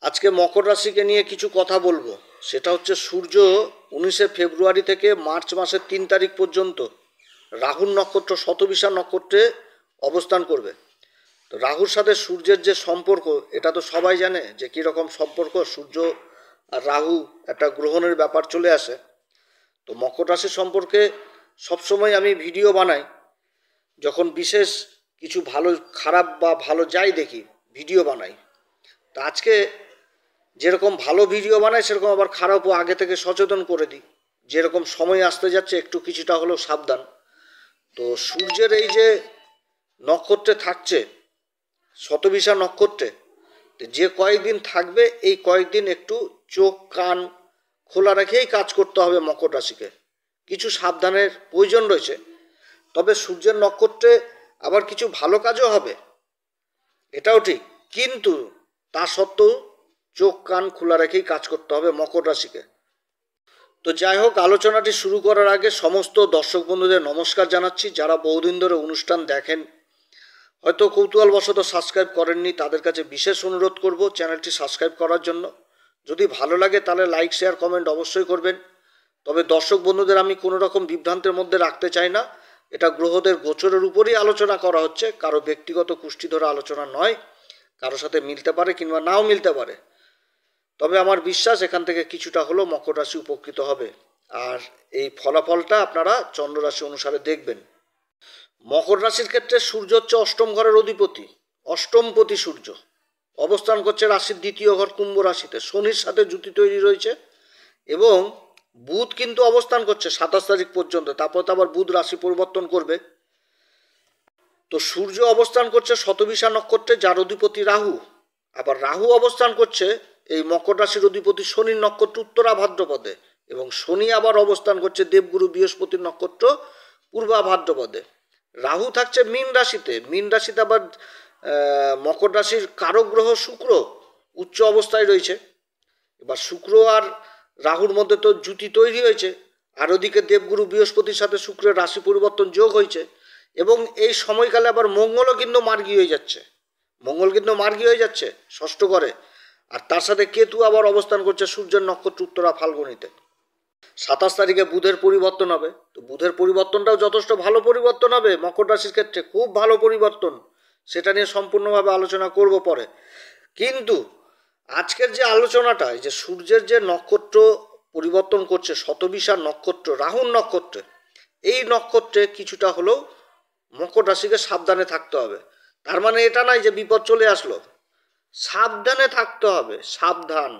আজকে মকর রাশিকে নিয়ে কিছু কথা বলবো। সেটা হচ্ছে সূর্য 19শে ফেব্রুয়ারি থেকে মার্চ মাসের 3 তারিখ পর্যন্ত রাহুর নক্ষত্র শতবিশা নক্ষত্রে অবস্থান করবে। তো রাহুর সাথে সূর্যের যে সম্পর্ক, এটা তো সবাই জানে যে কীরকম সম্পর্ক। সূর্য আর রাহু একটা গ্রহণের ব্যাপার চলে আসে। তো মকর রাশি সম্পর্কে সবসময় আমি ভিডিও বানাই, যখন বিশেষ কিছু ভালো খারাপ বা ভালো যাই দেখি ভিডিও বানাই। তো আজকে যেরকম ভালো ভিডিও বানায় সেরকম আবার খারাপও আগে থেকে সচেতন করে দিই, যেরকম সময় আসতে যাচ্ছে একটু কিছুটা হলেও সাবধান। তো সূর্যের এই যে নক্ষত্রে থাকছে, শতবিশা নক্ষত্রে, যে কয়েকদিন থাকবে এই কয়েকদিন একটু চোখ কান খোলা রেখেই কাজ করতে হবে মকর রাশিকে। কিছু সাবধানের প্রয়োজন রয়েছে। তবে সূর্যের নক্ষত্রে আবার কিছু ভালো কাজও হবে, এটাও ঠিক, কিন্তু তা সত্ত্বেও চোখ কান খোলা রেখেই কাজ করতে হবে মকর রাশিকে। তো যাই হোক, আলোচনাটি শুরু করার আগে সমস্ত দর্শক বন্ধুদের নমস্কার জানাচ্ছি। যারা বহুদিন ধরে অনুষ্ঠান দেখেন, হয়তো কৌতূহলবশত সাবস্ক্রাইব করেননি, তাদের কাছে বিশেষ অনুরোধ করব চ্যানেলটি সাবস্ক্রাইব করার জন্য। যদি ভালো লাগে তাহলে লাইক শেয়ার কমেন্ট অবশ্যই করবেন। তবে দর্শক বন্ধুদের আমি কোনো রকম বিভ্রান্তের মধ্যে রাখতে চাই না। এটা গ্রহদের গোচরের উপরই আলোচনা করা হচ্ছে, কারো ব্যক্তিগত কুষ্টি ধরে আলোচনা নয়। কারো সাথে মিলতে পারে কিংবা নাও মিলতে পারে, তবে আমার বিশ্বাস এখান থেকে কিছুটা হলেও মকর রাশি উপকৃত হবে। আর এই ফলাফলটা আপনারা চন্দ্র রাশি অনুসারে দেখবেন। মকর রাশির ক্ষেত্রে সূর্য হচ্ছে অষ্টম ঘরের অধিপতি, অষ্টমপতি সূর্য অবস্থান করছে রাশির দ্বিতীয় ঘর কুম্ভ রাশিতে। শনির সাথে জুতি তৈরি রয়েছে এবং বুধ কিন্তু অবস্থান করছে 27 তারিখ পর্যন্ত, তারপর তো আবার বুধ রাশি পরিবর্তন করবে। তো সূর্য অবস্থান করছে শতবিশা নক্ষত্রে, যার অধিপতি রাহু। আবার রাহু অবস্থান করছে এই মকর রাশির অধিপতি শনির নক্ষত্র উত্তরা ভাদ্রপদে, এবং শনি আবার অবস্থান করছে দেবগুরু বৃহস্পতির নক্ষত্র পূর্বা ভাদ্রপদে। রাহু থাকছে মীন রাশিতে, মীন রাশিতে আবার মকর রাশির কারক গ্রহ শুক্র উচ্চ অবস্থায় রয়েছে। এবার শুক্র আর রাহুর মধ্যে তো জুতি তৈরি হয়েছে, আর ওদিকে দেবগুরু বৃহস্পতির সাথে শুক্রের রাশি পরিবর্তন যোগ হয়েছে। এবং এই সময়কালে আবার মঙ্গলও কিন্তু মার্গী হয়ে যাচ্ছে, মঙ্গল কিন্তু মার্গী হয়ে যাচ্ছে ষষ্ঠ ঘরে। আর তার সাথে কেতু আবার অবস্থান করছে সূর্যের নক্ষত্র উত্তরা ফাল্গুনিতে। 27 তারিখে বুধের পরিবর্তন হবে। তো বুধের পরিবর্তনটাও যথেষ্ট ভালো পরিবর্তন হবে মকর রাশির ক্ষেত্রে, খুব ভালো পরিবর্তন। সেটা নিয়ে সম্পূর্ণভাবে আলোচনা করব পরে। কিন্তু আজকের যে আলোচনাটা, এই যে সূর্যের যে নক্ষত্র পরিবর্তন করছে শতবিশা নক্ষত্র রাহুর নক্ষত্রে, এই নক্ষত্রে কিছুটা হলেও মকর রাশিকে সাবধানে থাকতে হবে। তার মানে এটা নয় যে বিপদ চলে আসলো, সাবধানে থাকতে হবে, সাবধান।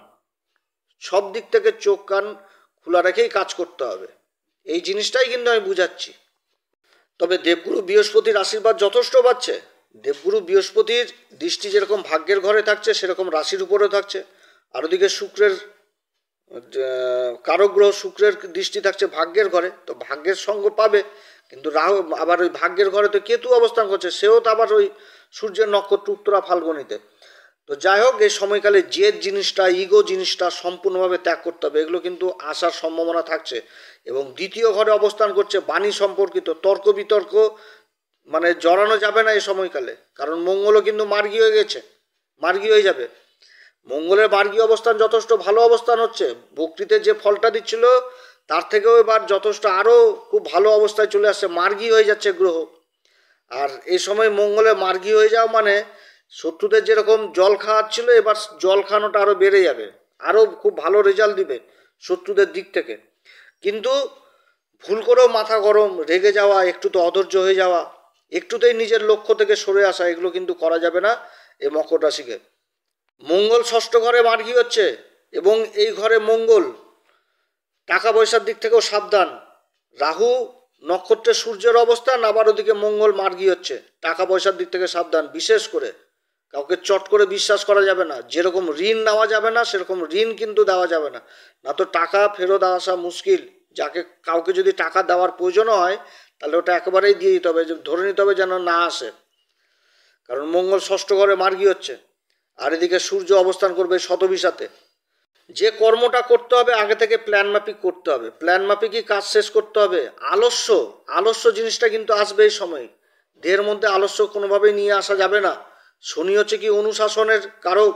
সব দিক থেকে চোখ কান খোলা রেখেই কাজ করতে হবে, এই জিনিসটাই কিন্তু আমি বুঝাচ্ছি। তবে দেবগুরু বৃহস্পতির আশীর্বাদ যথেষ্ট পাচ্ছে। দেবগুরু বৃহস্পতির দৃষ্টি যেরকম ভাগ্যের ঘরে থাকছে, সেরকম রাশির উপরেও থাকছে। আর ওদিকে শুক্রের কারক গ্রহ শুক্রের দৃষ্টি থাকছে ভাগ্যের ঘরে, তো ভাগ্যের সঙ্গ পাবে। কিন্তু রাহু আবার ওই ভাগ্যের ঘরে তো কেতু অবস্থান করছে, সেও তো আবার ওই সূর্যের নক্ষত্র উত্তরা ফাল্গুনিতে। তো যাই হোক, এই সময়কালে জেদ জিনিসটা, ইগো জিনিসটা সম্পূর্ণভাবে ত্যাগ করতে হবে, এগুলো কিন্তু আসার সম্ভাবনা থাকছে। এবং দ্বিতীয় ঘরে অবস্থান করছে বাণী সম্পর্কিত তর্ক বিতর্ক, মানে জড়ানো যাবে না এই সময়কালে, কারণ মঙ্গলও কিন্তু মার্গী হয়ে গেছে, মার্গী হয়ে যাবে। মঙ্গলের মার্গী অবস্থান যথেষ্ট ভালো অবস্থান হচ্ছে, বকরিতে যে ফলটা দিচ্ছিল তার থেকেও এবার যথেষ্ট আরও খুব ভালো অবস্থায় চলে আসছে, মার্গী হয়ে যাচ্ছে গ্রহ। আর এই সময় মঙ্গলে মার্গী হয়ে যাওয়া মানে শত্রুদের যেরকম জল খাওয়াচ্ছিল, এবার জল খাওয়ানোটা আরও বেড়ে যাবে, আরও খুব ভালো রেজাল্ট দিবে শত্রুদের দিক থেকে। কিন্তু ভুল করেও মাথা গরম, রেগে যাওয়া, একটু তো অধৈর্য হয়ে যাওয়া, একটুতেই নিজের লক্ষ্য থেকে সরে আসা, এগুলো কিন্তু করা যাবে না এই মকর রাশিকে। মঙ্গল ষষ্ঠ ঘরে মার্গী হচ্ছে, এবং এই ঘরে মঙ্গল টাকা পয়সার দিক থেকেও সাবধান। রাহু নক্ষত্রে সূর্যের অবস্থান, আবার ওদিকে মঙ্গল মার্গী হচ্ছে, টাকা পয়সার দিক থেকে সাবধান। বিশেষ করে কাউকে চট করে বিশ্বাস করা যাবে না, যেরকম ঋণ নেওয়া যাবে না সেরকম ঋণ কিন্তু দেওয়া যাবে না, না তো টাকা ফেরত আসা মুশকিল। যাকে কাউকে যদি টাকা দেওয়ার প্রয়োজনও হয় তাহলে ওটা একেবারেই দিয়ে দিতে হবে, ধরে নিতে হবে যেন না আসে, কারণ মঙ্গল ষষ্ঠ ঘরে মার্গী হচ্ছে। আর এদিকে সূর্য অবস্থান করবে শতবিশাতে। যে কর্মটা করতে হবে আগে থেকে প্ল্যান মাফিক করতে হবে, প্ল্যান মাফিকই কাজ শেষ করতে হবে। আলস্য আলস্য জিনিসটা কিন্তু আসবে এই সময়, দেহের মধ্যে আলস্য কোনোভাবেই নিয়ে আসা যাবে না। শনি হচ্ছে কি অনুশাসনের কারক,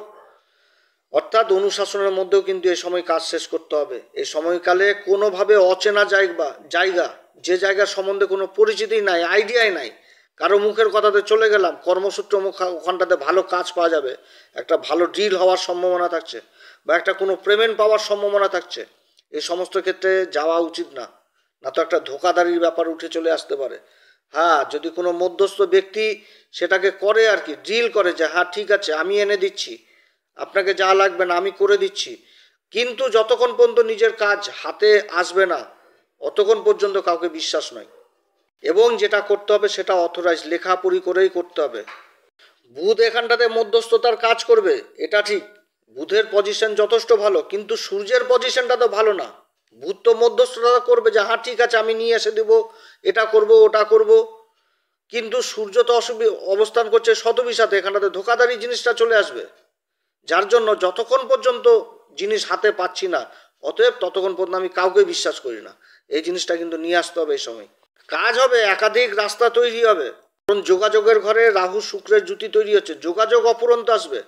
অর্থাৎ অনুশাসনের মধ্যেও কিন্তু এই সময় কাজ শেষ করতে হবে। এই সময়কালে কোনোভাবে অচেনা জায়গা যে জায়গার সম্বন্ধে কোনো পরিচিতি নাই, আইডিয়াই নাই, কারো মুখের কথাতে চলে গেলাম, কর্মসূত্র ওখানটাতে ভালো কাজ পাওয়া যাবে, একটা ভালো ডিল হওয়ার সম্ভাবনা থাকছে, বা একটা কোনো পেমেন্ট পাওয়ার সম্ভাবনা থাকছে, এই সমস্ত ক্ষেত্রে যাওয়া উচিত না। না তো একটা ধোঁকাধারির ব্যাপার উঠে চলে আসতে পারে। হ্যাঁ, যদি কোনো মধ্যস্থ ব্যক্তি সেটাকে করে আর কি, ডিল করে যে হ্যাঁ ঠিক আছে আমি এনে দিচ্ছি, আপনাকে যা লাগবে না আমি করে দিচ্ছি, কিন্তু যতক্ষণ পর্যন্ত নিজের কাজ হাতে আসবে না অতক্ষণ পর্যন্ত কাউকে বিশ্বাস নয়। এবং যেটা করতে হবে সেটা অথরাইজ লেখাপড়ি করেই করতে হবে। বুধ এখানটাতে মধ্যস্থতার কাজ করবে, এটা ঠিক, বুধের পজিশন যথেষ্ট ভালো, কিন্তু সূর্যের পজিশনটা তো ভালো না। বুধ তো মধ্যস্থতা করবে যে হ্যাঁ ঠিক আছে আমি নিয়ে এসে দেবো, এটা করব ওটা করব, কিন্তু সূর্য তো অবস্থান করছে শতবিশাতে, এখানটাতে ধোকাধারী জিনিসটা চলে আসবে, যার জন্য যতক্ষণ পর্যন্ত জিনিস হাতে পাচ্ছি না অতএব ততক্ষণ পর্যন্ত আমি কাউকে বিশ্বাস করি না। এই জিনিসটা কিন্তু নিয়ে আসতে হবে এই সময়। কাজ হবে, একাধিক রাস্তা তৈরি হবে, কারণ যোগাযোগের ঘরে রাহু শুক্রের জুতি তৈরি হচ্ছে, যোগাযোগ অপুরন্ত আসবে,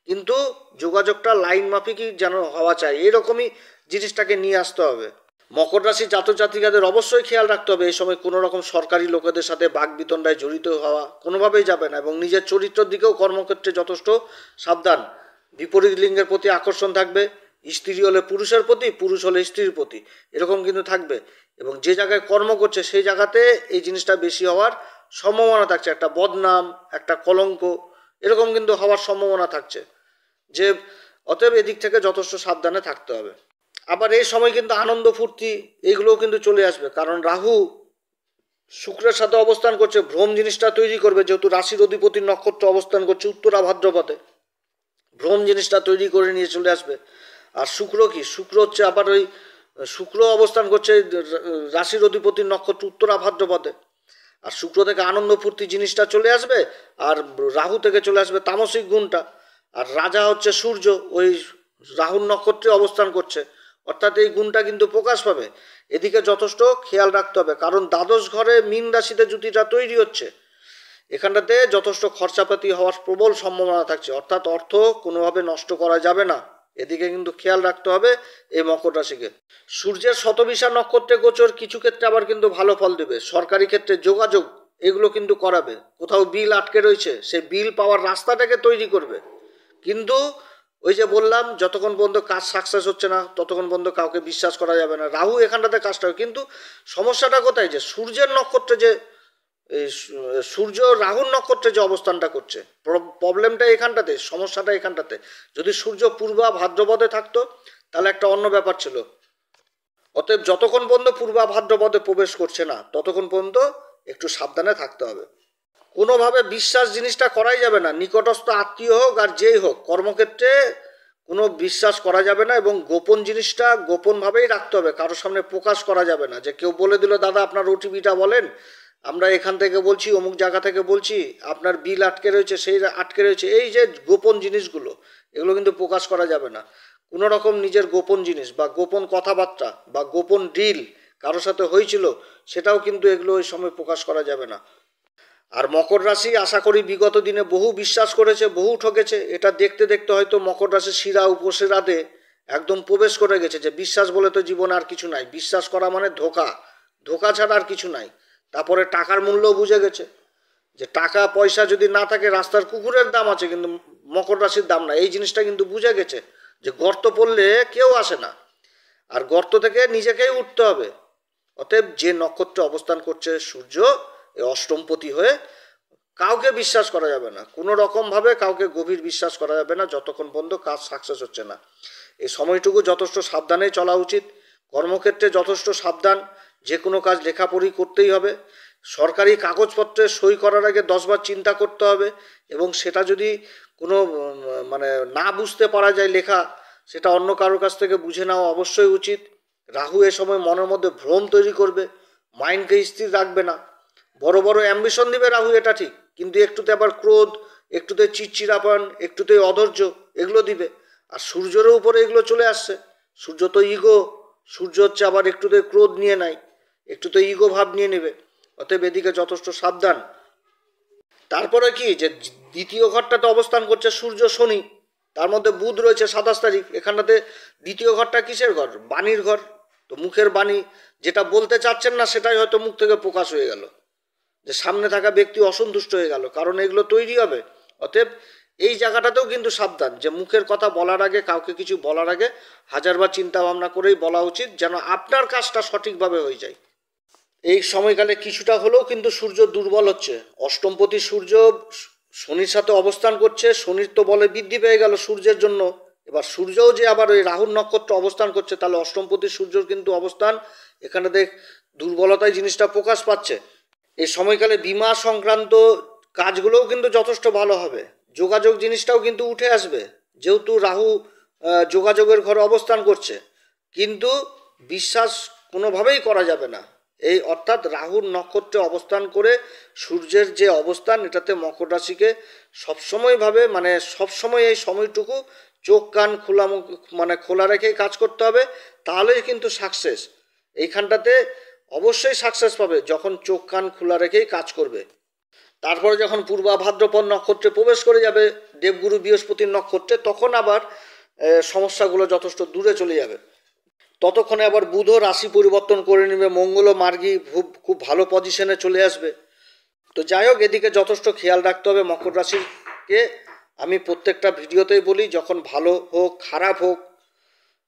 কিন্তু যোগাযোগটা লাইন মাফিকই যেন হওয়া চাই, এরকমই জিনিসটাকে নিয়ে আসতে হবে। মকর রাশি জাতক জাতিকাদের অবশ্যই খেয়াল রাখতে হবে এই সময় কোনো রকম সরকারি লোকেদের সাথে বাকবিতণ্ডায় জড়িত হওয়া কোনোভাবেই যাবে না, এবং নিজের চরিত্রের দিকেও কর্মক্ষেত্রে যথেষ্ট সাবধান। বিপরীত লিঙ্গের প্রতি আকর্ষণ থাকবে, স্ত্রী হলে পুরুষের প্রতি, পুরুষ হলে স্ত্রীর প্রতি, এরকম কিন্তু থাকবে। এবং যে জায়গায় কর্ম করছে সেই জায়গাতে এই জিনিসটা বেশি হওয়ার সম্ভাবনা থাকছে, একটা বদনাম, একটা কলঙ্ক, এরকম কিন্তু হওয়ার সম্ভাবনা থাকছে, যে অতএব এদিক থেকে যথেষ্ট সাবধানে থাকতে হবে। আবার এই সময় কিন্তু আনন্দ ফুর্তি এইগুলোও কিন্তু চলে আসবে, কারণ রাহু শুক্রের সাথে অবস্থান করছে, ভ্রম জিনিসটা তৈরি করবে, যেহেতু রাশির অধিপতির নক্ষত্র অবস্থান করছে উত্তরা ভাদ্রপদে, ভ্রম জিনিসটা তৈরি করে নিয়ে চলে আসবে। আর শুক্র কি, শুক্র হচ্ছে আবার ওই শুক্র অবস্থান করছে রাশির অধিপতির নক্ষত্র উত্তরা ভাদ্রপদে, আর শুক্র থেকে আনন্দ ফুর্তি জিনিসটা চলে আসবে, আর রাহু থেকে চলে আসবে তামসিক গুণটা। আর রাজা হচ্ছে সূর্য, ওই রাহুর নক্ষত্রে অবস্থান করছে, অর্থাৎ এই গুণটা কিন্তু প্রকাশ পাবে। এদিকে যথেষ্ট খেয়াল রাখতে হবে, কারণ দ্বাদশ ঘরে মীন রাশিতে জুতিটা তৈরি হচ্ছে, এখানটাতে যথেষ্ট খরচাপাতি হওয়ার প্রবল সম্ভাবনা থাকছে, অর্থাৎ অর্থ কোনোভাবে নষ্ট করা যাবে না, এদিকে কিন্তু খেয়াল রাখতে হবে এই মকর রাশিকে। সূর্যের শতবিশা নক্ষত্রে গোচর কিছু ক্ষেত্রে আবার কিন্তু ভালো ফল দেবে, সরকারি ক্ষেত্রে যোগাযোগ এগুলো কিন্তু করাবে, কোথাও বিল আটকে রয়েছে সেই বিল পাওয়ার রাস্তাটাকে তৈরি করবে, কিন্তু ওই যে বললাম যতক্ষণ পর্যন্ত কাজ সাকসেস হচ্ছে না ততক্ষণ পর্যন্ত কাউকে বিশ্বাস করা যাবে না। রাহু এখানটাতে কাজটা, কিন্তু সমস্যাটা কোথায়, যে সূর্যের নক্ষত্রে যে এই সূর্য রাহুর নক্ষত্রে যে অবস্থানটা করছে, প্রবলেমটা এখানটাতে, সমস্যাটা এখানটাতে। যদি সূর্য পূর্বা ভাদ্রপদে থাকতো তাহলে একটা অন্য ব্যাপার ছিল। অতএব যতক্ষণ পর্যন্ত পূর্বা ভাদ্রপদে প্রবেশ করছে না ততক্ষণ পর্যন্ত একটু সাবধানে থাকতে হবে। কোনোভাবে বিশ্বাস জিনিসটা করাই যাবে না, নিকটস্থ আত্মীয় হোক আর যেই হোক, কর্মক্ষেত্রে কোনো বিশ্বাস করা যাবে না, এবং গোপন জিনিসটা গোপনভাবেই রাখতে হবে, কারোর সামনে প্রকাশ করা যাবে না। যে কেউ বলে দিল দাদা আপনার ওটিপিটা বলেন, আমরা এখান থেকে বলছি, অমুক জায়গা থেকে বলছি, আপনার বিল আটকে রয়েছে, সেই আটকে রয়েছে, এই যে গোপন জিনিসগুলো এগুলো কিন্তু প্রকাশ করা যাবে না। কোনো রকম নিজের গোপন জিনিস বা গোপন কথাবার্তা বা গোপন ডিল কারোর সাথে হয়েছিল সেটাও কিন্তু এগুলো ওই সময় প্রকাশ করা যাবে না। আর মকর রাশি আশা করি বিগত দিনে বহু বিশ্বাস করেছে, বহু ঠকেছে, এটা দেখতে দেখতে হয়তো মকর রাশির শিরা উপশিরাতে একদম প্রবেশ করে গেছে, যে বিশ্বাস বলে তো জীবনে আর কিছু নাই, বিশ্বাস করা মানে ধোঁকা, ধোঁকা ছাড়া আর কিছু নাই। তারপরে টাকার মূল্যও বুঝে গেছে, যে টাকা পয়সা যদি না থাকে রাস্তার কুকুরের দাম আছে কিন্তু মকর রাশির দাম না, এই জিনিসটা কিন্তু বুঝে গেছে, যে গর্ত পড়লে কেউ আসে না, আর গর্ত থেকে নিজেকেই উঠতে হবে। অতএব যে নক্ষত্রে অবস্থান করছে সূর্য এই অষ্টমপতি হয়ে, কাউকে বিশ্বাস করা যাবে না, কোনো রকমভাবে কাউকে গভীর বিশ্বাস করা যাবে না যতক্ষণ পর্যন্ত কাজ সাকসেস হচ্ছে না। এই সময়টুকু যথেষ্ট সাবধানেই চলা উচিত, কর্মক্ষেত্রে যথেষ্ট সাবধান, যে কোনো কাজ লেখাপড়ি করতেই হবে, সরকারি কাগজপত্রে সই করার আগে 10বার চিন্তা করতে হবে, এবং সেটা যদি কোনো মানে না বুঝতে পারা যায় লেখা, সেটা অন্য কারোর কাছ থেকে বুঝে নেওয়া অবশ্যই উচিত। রাহু এ সময় মনের মধ্যে ভ্রম তৈরি করবে, মাইন্ডকে স্থির রাখবে না, বড় বড় অ্যাম্বিশন দিবে রাহু, এটা ঠিক, কিন্তু একটুতে আবার ক্রোধ, একটুতে চিড়চিড়াপন, একটুতে অধৈর্য এগুলো দিবে। আর সূর্যের উপরে এগুলো চলে আসছে, সূর্য তো ইগো, সূর্য হচ্ছে আবার একটুতে ক্রোধ নিয়ে নাই, একটুতে ইগো ভাব নিয়ে নেবে, অতএব এদিকে যথেষ্ট সাবধান। তারপরে কি, যে দ্বিতীয় ঘরটাতে অবস্থান করছে সূর্য শনি, তার মধ্যে বুধ রয়েছে 27 তারিখ। এখানটাতে দ্বিতীয় ঘরটা কিসের ঘর? বাণীর ঘর। তো মুখের বাণী, যেটা বলতে চাচ্ছেন না সেটাই হয়তো মুখ থেকে প্রকাশ হয়ে গেল, যে সামনে থাকা ব্যক্তি অসন্তুষ্ট হয়ে গেল, কারণ এগুলো তৈরি হবে। অতএব এই জায়গাটাতেও কিন্তু সাবধান, যে মুখের কথা বলার আগে, কাউকে কিছু বলার আগে হাজারবার চিন্তা ভাবনা করেই বলা উচিত, যেন আপনার কাজটা সঠিকভাবে হয়ে যায়। এই সময়কালে কিছুটা হলেও কিন্তু সূর্য দুর্বল হচ্ছে। অষ্টমপতি সূর্য শনির সাথে অবস্থান করছে, শনির তো বলে বৃদ্ধি পেয়ে গেল সূর্যের জন্য। এবার সূর্যও যে আবার ওই রাহুর নক্ষত্র অবস্থান করছে, তাহলে অষ্টমপতি সূর্যর কিন্তু অবস্থান এখানে দুর্বলতায় জিনিসটা প্রকাশ পাচ্ছে। এই সময়কালে বিমা সংক্রান্ত কাজগুলোও কিন্তু যথেষ্ট ভালো হবে। যোগাযোগ জিনিসটাও কিন্তু উঠে আসবে, যেহেতু রাহু যোগাযোগের ঘরে অবস্থান করছে। কিন্তু বিশ্বাস কোনোভাবেই করা যাবে না। এই অর্থাৎ রাহুর নক্ষত্রে অবস্থান করে সূর্যের যে অবস্থান, এটাতে মকর রাশিকে সবসময়ভাবে সবসময় এই সময়টুকু চোখ কান খোলা রেখেই কাজ করতে হবে, তাহলেই কিন্তু সাকসেস। এইখানটাতে অবশ্যই সাকসেস পাবে যখন চোখ কান খোলা রেখেই কাজ করবে। তারপরে যখন পূর্বা ভাদ্রপদ নক্ষত্রে প্রবেশ করে যাবে দেবগুরু বৃহস্পতির নক্ষত্রে, তখন আবার সমস্যাগুলো যথেষ্ট দূরে চলে যাবে। ততক্ষণে আবার বুধও রাশি পরিবর্তন করে নেবে, মঙ্গলও মার্গী খুব ভালো পজিশনে চলে আসবে। তো যাই হোক, এদিকে যথেষ্ট খেয়াল রাখতে হবে মকর রাশিকে। আমি প্রত্যেকটা ভিডিওতেই বলি, যখন ভালো হোক খারাপ হোক,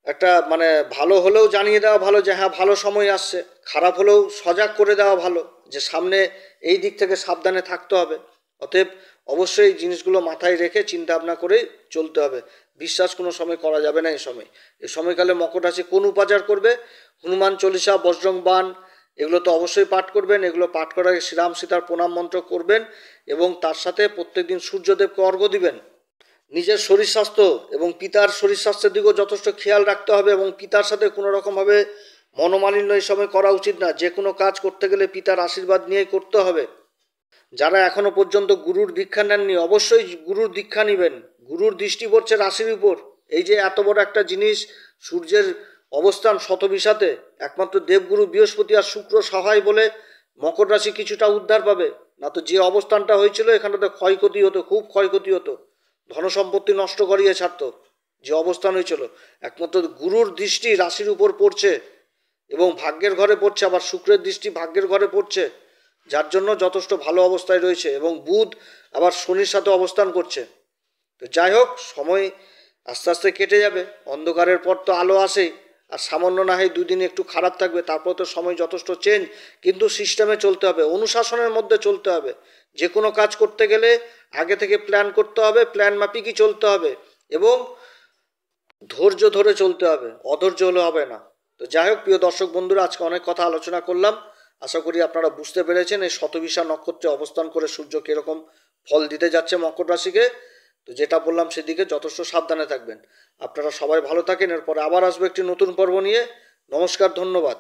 একটা ভালো হলেও জানিয়ে দেওয়া ভালো যে হ্যাঁ ভালো সময় আসছে, খারাপ হলেও সজাগ করে দেওয়া ভালো যে সামনে এই দিক থেকে সাবধানে থাকতে হবে। অতএব অবশ্যই এই জিনিসগুলো মাথায় রেখে চিন্তা ভাবনা করেই চলতে হবে। বিশ্বাস কোনো সময় করা যাবে না। এই সময়কালে মকর রাশি কোন উপাচার করবে? হনুমান চল্লিশা, বজরং বাণ, এগুলো তো অবশ্যই পাঠ করবেন। এগুলো পাঠ করার আগে শ্রীরাম সীতার প্রণাম মন্ত্র করবেন এবং তার সাথে প্রত্যেকদিন সূর্যদেবকে অর্ঘ্য দিবেন। নিজের শরীর স্বাস্থ্য এবং পিতার শরীর স্বাস্থ্যের দিকেও যথেষ্ট খেয়াল রাখতে হবে, এবং পিতার সাথে কোনো রকমভাবে মনোমালিন্য এই সময় করা উচিত না। যে কোনো কাজ করতে গেলে পিতার আশীর্বাদ নিয়েই করতে হবে। যারা এখনো পর্যন্ত গুরুর দীক্ষা নেননি, অবশ্যই গুরুর দীক্ষা নেবেন। গুরুর দৃষ্টি পড়ছে রাশির উপর। এই যে এত বড় একটা জিনিস, সূর্যের অবস্থান শতবিশাতে, একমাত্র দেবগুরু বৃহস্পতি আর শুক্র সহায় বলে মকর রাশি কিছুটা উদ্ধার পাবে। না তো যে অবস্থানটা হয়েছিল, এখানটাতে ক্ষয়ক্ষতি হতো, খুব ক্ষয়ক্ষতি হতো, ধনসম্পত্তি নষ্ট করিয়ে ছাড়তো। যে অবস্থান হয়েছিল, একমাত্র গুরুর দৃষ্টি রাশির উপর পড়ছে এবং ভাগ্যের ঘরে পড়ছে, আবার শুক্রের দৃষ্টি ভাগ্যের ঘরে পড়ছে, যার জন্য যথেষ্ট ভালো অবস্থায় রয়েছে। এবং বুধ আবার শনির সাথে অবস্থান করছে। তো যাই হোক, সময় আস্তে আস্তে কেটে যাবে। অন্ধকারের পর তো আলো আসেই। আর সামান্য না হয় দুদিন একটু খারাপ থাকবে, তারপর তো সময় যথেষ্ট চেঞ্জ। কিন্তু সিস্টেমে চলতে হবে, অনুশাসনের মধ্যে চলতে হবে। যে কোনো কাজ করতে গেলে আগে থেকে প্ল্যান করতে হবে, প্ল্যান মাফিকই চলতে হবে এবং ধৈর্য ধরে চলতে হবে, অধৈর্য হলে হবে না। তো যাই হোক প্রিয় দর্শক বন্ধুরা, আজকে অনেক কথা আলোচনা করলাম। আশা করি আপনারা বুঝতে পেরেছেন এই শতবিশা নক্ষত্রে অবস্থান করে সূর্য কীরকম ফল দিতে যাচ্ছে মকর রাশিকে। তো যেটা বললাম সেদিকে যথেষ্ট সাবধানে থাকবেন। আপনারা সবাই ভালো থাকেন। এরপরে আবার আসবো একটি নতুন পর্ব নিয়ে। নমস্কার, ধন্যবাদ।